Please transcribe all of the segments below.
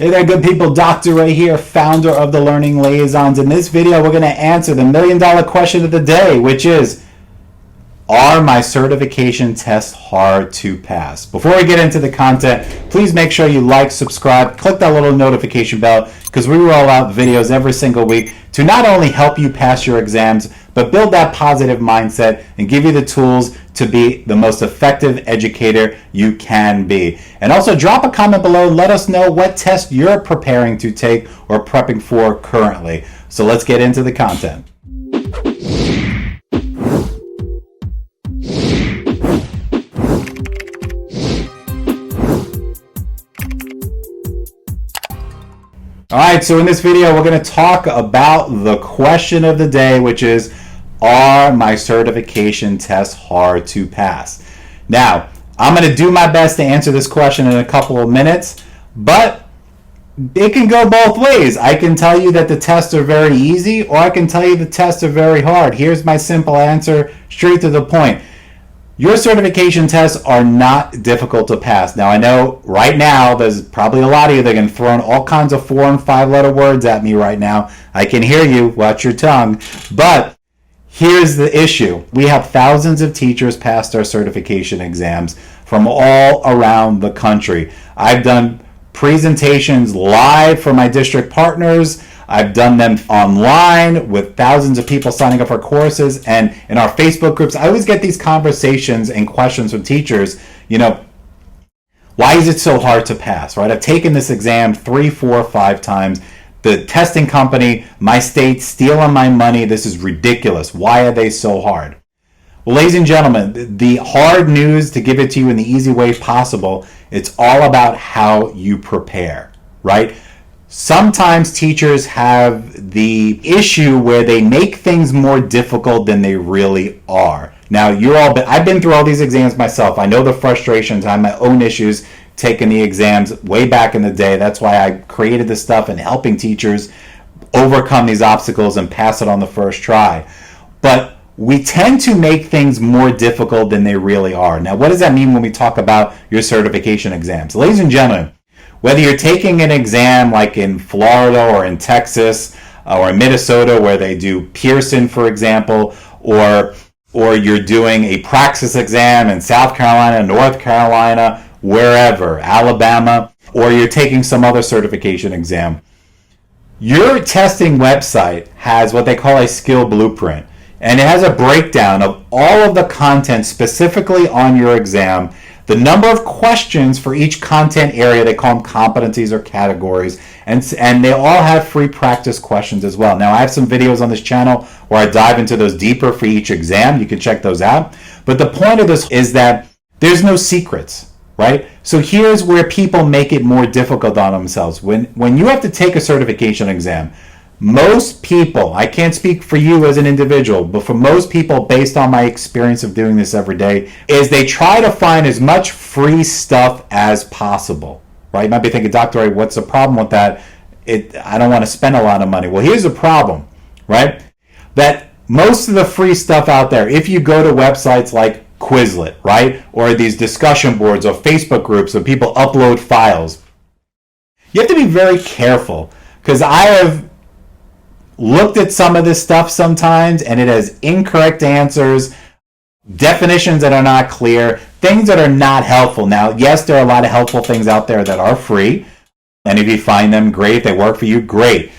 Hey there, good people. Dr. Ray here, founder of the Learning Liaisons. In this video, we're going to answer the million-dollar question of the day, which is, are my certification tests hard to pass? Before we get into the content, please make sure you like, subscribe, click that little notification bell, because we roll out videos every single week to not only help you pass your exams, but build that positive mindset and give you the tools to be the most effective educator you can be. And also drop a comment below and let us know what test you're preparing to take or prepping for currently. So let's get into the content. All right, so in this video, we're going to talk about the question of the day, which is, are my certification tests hard to pass? Now, I'm going to do my best to answer this question in a couple of minutes, but it can go both ways. I can tell you that the tests are very easy, or I can tell you the tests are very hard. Here's my simple answer, straight to the point. Your certification tests are not difficult to pass. Now, I know right now there's probably a lot of you that are going to throw in all kinds of 4- and 5-letter words at me right now. I can hear you. Watch your tongue. But here's the issue. We have thousands of teachers pass their certification exams from all around the country. I've done presentations live for my district partners. I've done them online with thousands of people signing up for courses, and in our Facebook groups, I always get these conversations and questions from teachers, why is it so hard to pass, right? I've taken this exam 3, 4, 5 times. The testing company, my state, stealing my money. This is ridiculous. Why are they so hard? Well, ladies and gentlemen, the hard news, to give it to you in the easy way possible, it's all about how you prepare, right? Sometimes teachers have the issue where they make things more difficult than they really are. Now, I've been through all these exams myself. I know the frustrations. I have my own issues taking the exams way back in the day. That's why I created this stuff and helping teachers overcome these obstacles and pass it on the first try. But we tend to make things more difficult than they really are. Now, what does that mean when we talk about your certification exams? Ladies and gentlemen, whether you're taking an exam like in Florida or in Texas or in Minnesota where they do Pearson, for example, or you're doing a praxis exam in South Carolina, North Carolina, wherever, Alabama, or you're taking some other certification exam, your testing website has what they call a skill blueprint. And it has a breakdown of all of the content specifically on your exam, the number of questions for each content area. They call them competencies or categories, and they all have free practice questions as well. Now, I have some videos on this channel where I dive into those deeper for each exam. You can check those out. But the point of this is that there's no secrets, right? So here's where people make it more difficult on themselves. When you have to take a certification exam, most people, I can't speak for you as an individual, but for most people, based on my experience of doing this every day, is they try to find as much free stuff as possible, right? You might be thinking, Dr. Ray, what's the problem with that? I don't want to spend a lot of money. Well, here's the problem, right? That most of the free stuff out there, if you go to websites like Quizlet, right? Or these discussion boards or Facebook groups where people upload files, you have to be very careful, because I have looked at some of this stuff sometimes and it has incorrect answers, definitions that are not clear, things that are not helpful. Now, yes, there are a lot of helpful things out there that are free, and if you find them, great. If they work for you, great.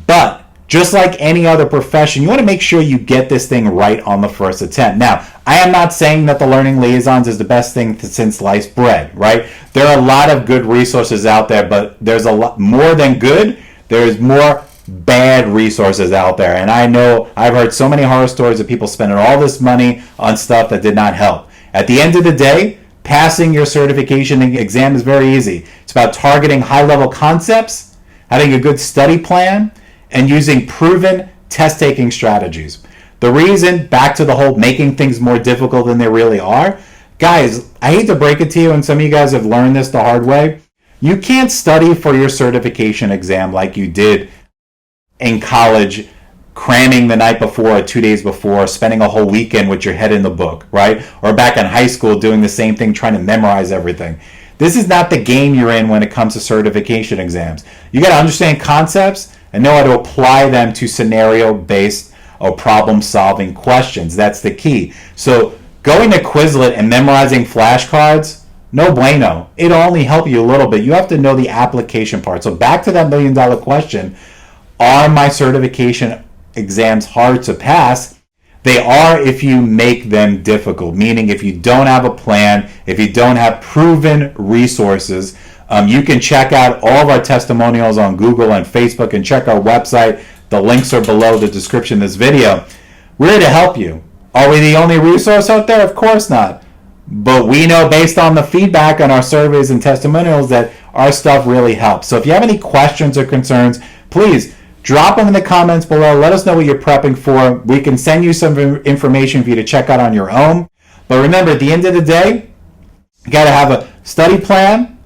But just like any other profession, you want to make sure you get this thing right on the first attempt. Now, I am not saying that the Learning Liaisons is the best thing since sliced bread, right? There are a lot of good resources out there, but there's a lot more than good. There's more bad resources out there, and I know I've heard so many horror stories of people spending all this money on stuff that did not help. At the end of the day, passing your certification exam is very easy. It's about targeting high-level concepts, having a good study plan, and using proven test-taking strategies. The reason, back to the whole making things more difficult than they really are, guys, I hate to break it to you, and some of you guys have learned this the hard way, you can't study for your certification exam like you did in college, cramming the night before or 2 days before, spending a whole weekend with your head in the book, right? Or back in high school doing the same thing, trying to memorize everything. This is not the game you're in when it comes to certification exams. You got to understand concepts and know how to apply them to scenario-based or problem-solving questions. That's the key. So going to Quizlet and memorizing flashcards, no bueno. It'll only help you a little bit. You have to know the application part. So back to that $1 million question, are my certification exams hard to pass? They are if you make them difficult, meaning if you don't have a plan, if you don't have proven resources. You can check out all of our testimonials on Google and Facebook and check our website. The links are below the description of this video. We're here to help you. Are we the only resource out there? Of course not. But we know based on the feedback on our surveys and testimonials that our stuff really helps. So if you have any questions or concerns, please drop them in the comments below. Let us know what you're prepping for. We can send you some information for you to check out on your own. But remember, at the end of the day, you got to have a study plan,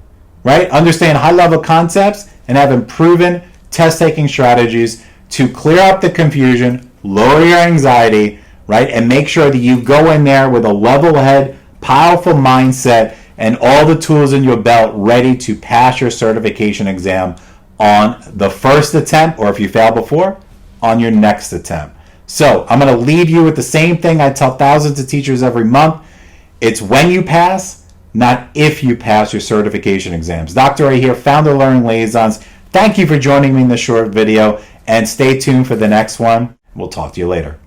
right? Understand high-level concepts and have proven test-taking strategies to clear up the confusion, lower your anxiety, right? And make sure that you go in there with a level head, powerful mindset, and all the tools in your belt ready to pass your certification exam on the first attempt, or if you failed before, on your next attempt. So I'm going to leave you with the same thing I tell thousands of teachers every month. It's when you pass, not if you pass your certification exams. Dr. A here, founder of Learning Liaisons. Thank you for joining me in this short video, and stay tuned for the next one. We'll talk to you later.